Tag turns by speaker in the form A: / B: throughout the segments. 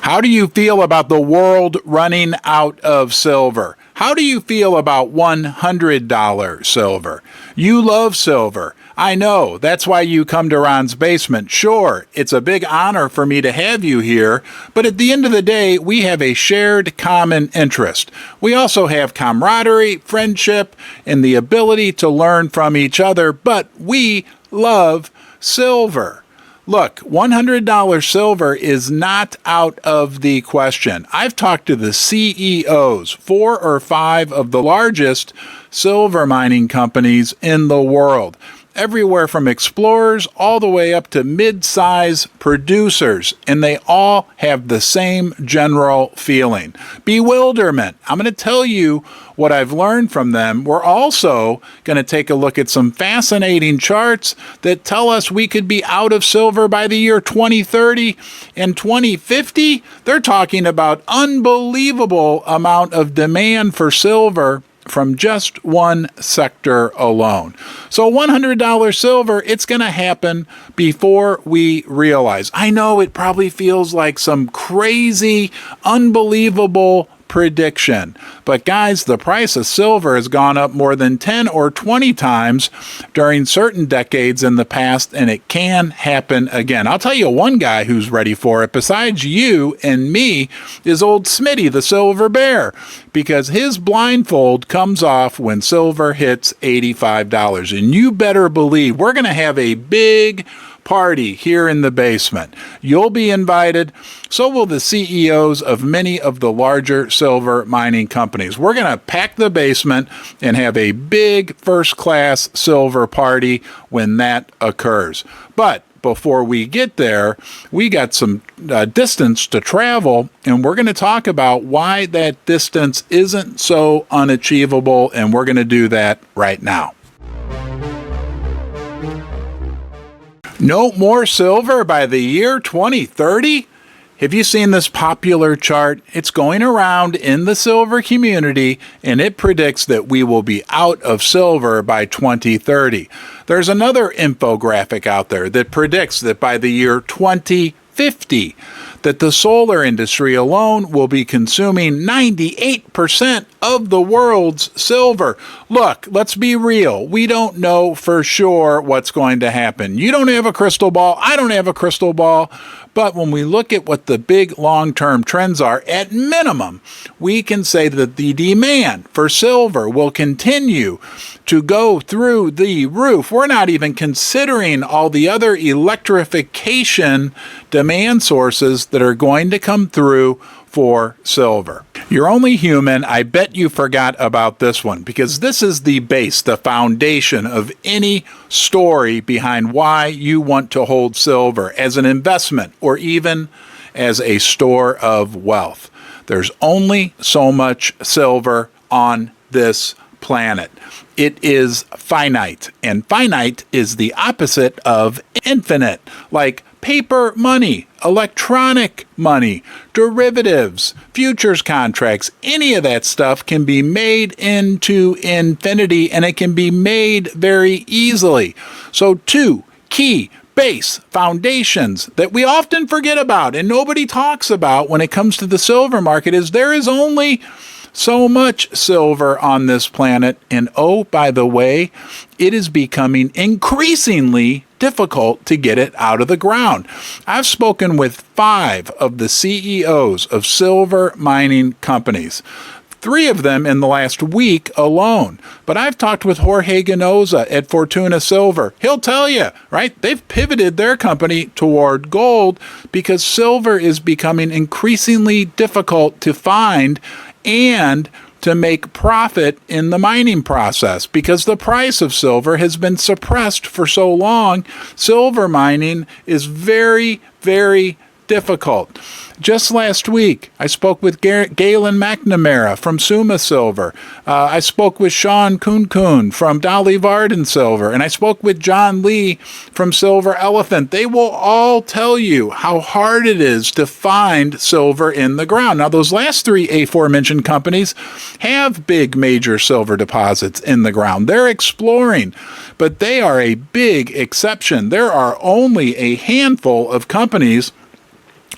A: How do you feel about the world running out of silver? How do you feel about $100 silver? You love silver. I know. That's why you come to Ron's Basement. Sure, it's a big honor for me to have you here, but at the end of the day, we have a shared common interest. We also have camaraderie, friendship, and the ability to learn from each other, but we love silver. Look, $100 silver is not out of the question. I've talked to the CEOs, 4 or 5 of the largest silver mining companies in the world. Everywhere from explorers all the way up to mid-size producers, and they all have the same general feeling. Bewilderment. I'm going to tell you what I've learned from them. We're also going to take a look at some fascinating charts that tell us we could be out of silver by the year 2030 and 2050. They're talking about unbelievable amount of demand for silver from just one sector alone. So $100 silver, it's going to happen before we realize. I know it probably feels like some crazy, unbelievable prediction. But guys, the price of silver has gone up more than 10 or 20 times during certain decades in the past, and it can happen again. I'll tell you one guy who's ready for it, besides you and me, is old Smitty, the silver bear, because his blindfold comes off when silver hits $85. And you better believe we're going to have a big party here in the basement. You'll be invited. So will the CEOs of many of the larger silver mining companies. We're going to pack the basement and have a big first-class silver party when that occurs. But before we get there, we got some distance to travel, and we're going to talk about why that distance isn't so unachievable, and we're going to do that right now. No more silver by the year 2030? Have you seen this popular chart? It's going around in the silver community, and it predicts that we will be out of silver by 2030. There's another infographic out there that predicts that by the year 2050, that the solar industry alone will be consuming 98% of the world's silver. Look, let's be real. We don't know for sure what's going to happen. You don't have a crystal ball. I don't have a crystal ball. But when we look at what the big long-term trends are, at minimum, we can say that the demand for silver will continue to go through the roof. We're not even considering all the other electrification demand sources that are going to come through for silver. You're only human. I bet you forgot about this one, because this is the base, the foundation of any story behind why you want to hold silver as an investment or even as a store of wealth. There's only so much silver on this planet. It is finite, and finite is the opposite of infinite, like paper money, electronic money, derivatives, futures contracts. Any of that stuff can be made into infinity, and it can be made very easily. So 2 key base foundations that we often forget about and nobody talks about when it comes to the silver market is there is only so much silver on this planet, and oh, by the way, it is becoming increasingly difficult to get it out of the ground. I've spoken with 5 of the CEOs of silver mining companies, 3 of them in the last week alone. But I've talked with Jorge Ganoza at Fortuna Silver. He'll tell you, right, they've pivoted their company toward gold because silver is becoming increasingly difficult to find and to make profit in the mining process because the price of silver has been suppressed for so long. Silver mining is very, very difficult. Just last week, I spoke with Galen McNamara from Suma Silver. I spoke with Sean Kuhn from Dolly Varden Silver, and I spoke with John Lee from Silver Elephant. They will all tell you how hard it is to find silver in the ground. Now, those last 3 aforementioned companies have big major silver deposits in the ground. They're exploring, but they are a big exception. There are only a handful of companies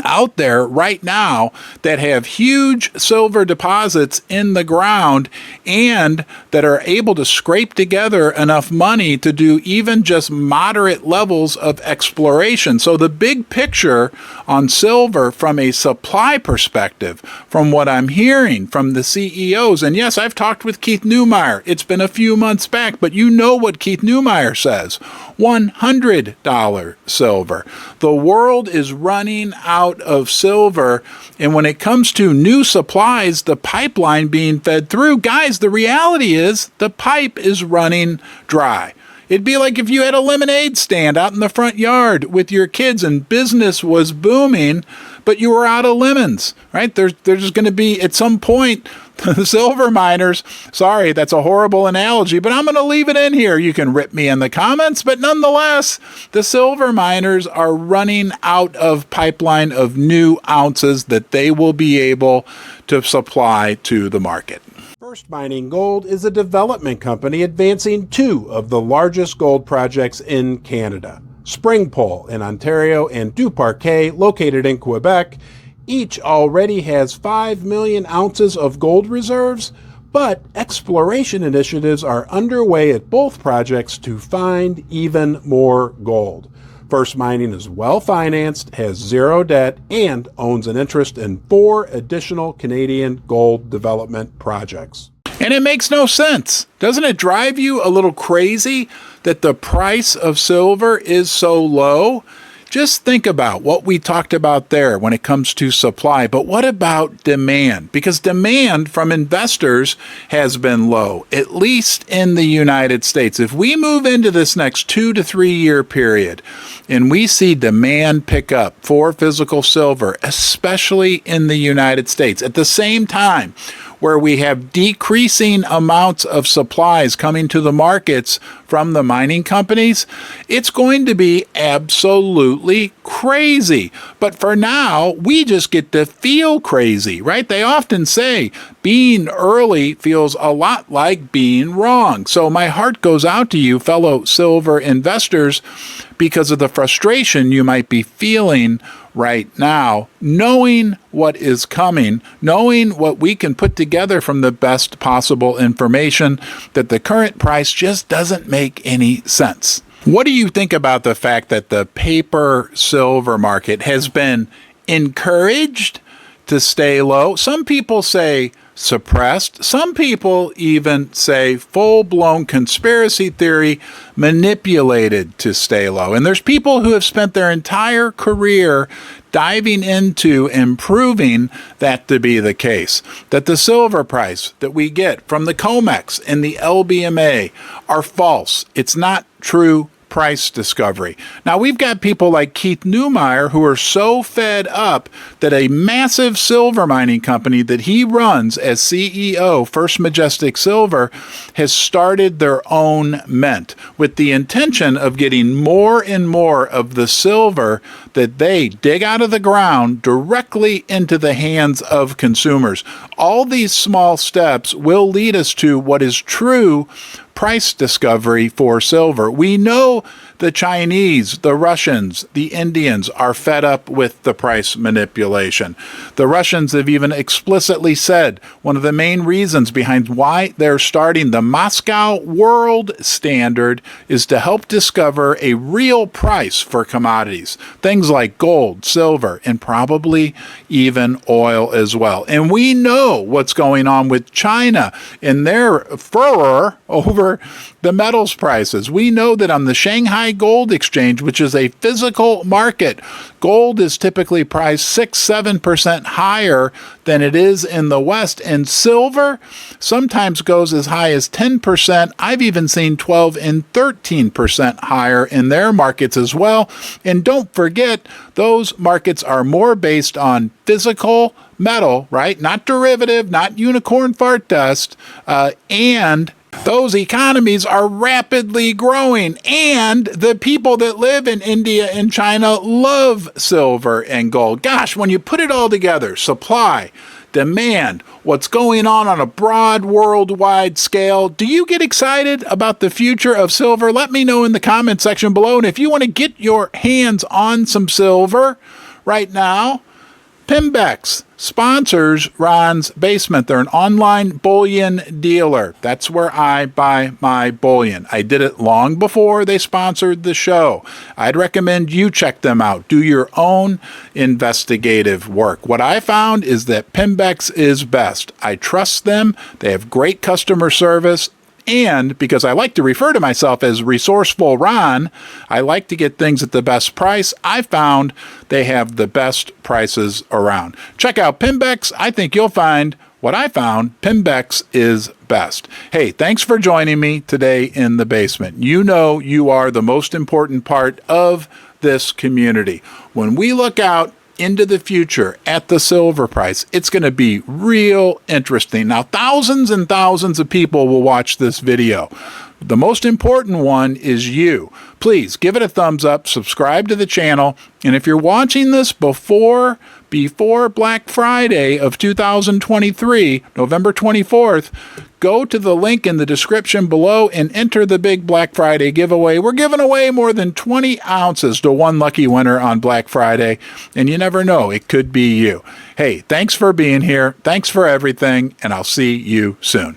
A: out there right now that have huge silver deposits in the ground and that are able to scrape together enough money to do even just moderate levels of exploration. So the big picture on silver from a supply perspective, from what I'm hearing from the CEOs, and yes, I've talked with Keith Neumeyer. It's been a few months back, but you know what Keith Neumeyer says. $100 silver. The world is running out of silver, and when it comes to new supplies, the pipeline being fed through, guys, the reality is the pipe is running dry. It'd be like if you had a lemonade stand out in the front yard with your kids and business was booming, but you were out of lemons, right? There's just going to be, at some point, the silver miners, sorry, that's a horrible analogy, but I'm going to leave it in here. You can rip me in the comments, but nonetheless, the silver miners are running out of pipeline of new ounces that they will be able to supply to the market. First Mining Gold is a development company advancing two of the largest gold projects in Canada. Springpole in Ontario and Duparquet, located in Quebec, each already has 5 million ounces of gold reserves, but exploration initiatives are underway at both projects to find even more gold. First Mining is well-financed, has zero debt, and owns an interest in 4 additional Canadian gold development projects. And it makes no sense. Doesn't it drive you a little crazy that the price of silver is so low? Just think about what we talked about there when it comes to supply, but what about demand? Because demand from investors has been low, at least in the United States. If we move into this next 2 to 3 year period and we see demand pick up for physical silver, especially in the United States, at the same time where we have decreasing amounts of supplies coming to the markets from the mining companies, it's going to be absolutely crazy. But for now, we just get to feel crazy, right? They often say being early feels a lot like being wrong. So my heart goes out to you, fellow silver investors, because of the frustration you might be feeling right now, knowing what is coming, knowing what we can put together from the best possible information, that the current price just doesn't make any sense. What do you think about the fact that the paper silver market has been encouraged to stay low? Some people say suppressed. Some people even say full-blown conspiracy theory manipulated to stay low. And there's people who have spent their entire career diving into and proving that to be the case, that the silver price that we get from the COMEX and the LBMA are false. It's not true price discovery. Now, we've got people like Keith Neumeyer who are so fed up that a massive silver mining company that he runs as CEO, First Majestic Silver, has started their own mint with the intention of getting more and more of the silver that they dig out of the ground directly into the hands of consumers. All these small steps will lead us to what is true price discovery for silver. We know the Chinese, the Russians, the Indians are fed up with the price manipulation. The Russians have even explicitly said one of the main reasons behind why they're starting the Moscow World Standard is to help discover a real price for commodities. Things like gold, silver, and probably even oil as well. And we know what's going on with China in their furor over the metals prices. We know that on the Shanghai Gold Exchange, which is a physical market, gold is typically priced 6-7% higher than it is in the West, and silver sometimes goes as high as 10%. I've even seen 12 and 13% higher in their markets as well. And don't forget, those markets are more based on physical metal, right? Not derivative, not unicorn fart dust, and those economies are rapidly growing, and the people that live in India and China love silver and gold. Gosh, when you put it all together, supply, demand, what's going on a broad worldwide scale, do you get excited about the future of silver? Let me know in the comment section below. And if you want to get your hands on some silver right now, Pimbex sponsors Ron's Basement. They're an online bullion dealer. That's where I buy my bullion. I did it long before they sponsored the show. I'd recommend you check them out. Do your own investigative work. What I found is that Pimbex is best. I trust them. They have great customer service. And because I like to refer to myself as Resourceful Ron, I like to get things at the best price. I found they have the best prices around. Check out Pimbex. I think you'll find what I found. Pimbex is best. Hey, thanks for joining me today in the basement. You know you are the most important part of this community. When we look out into the future at the silver price, it's going to be real interesting. Now, thousands and thousands of people will watch this video. The most important one is you. Please give it a thumbs up, subscribe to the channel, and if you're watching this before Black Friday of 2023, November 24th, go to the link in the description below and enter the big Black Friday giveaway. We're giving away more than 20 ounces to one lucky winner on Black Friday, and you never know, it could be you. Hey, thanks for being here. Thanks for everything, and I'll see you soon.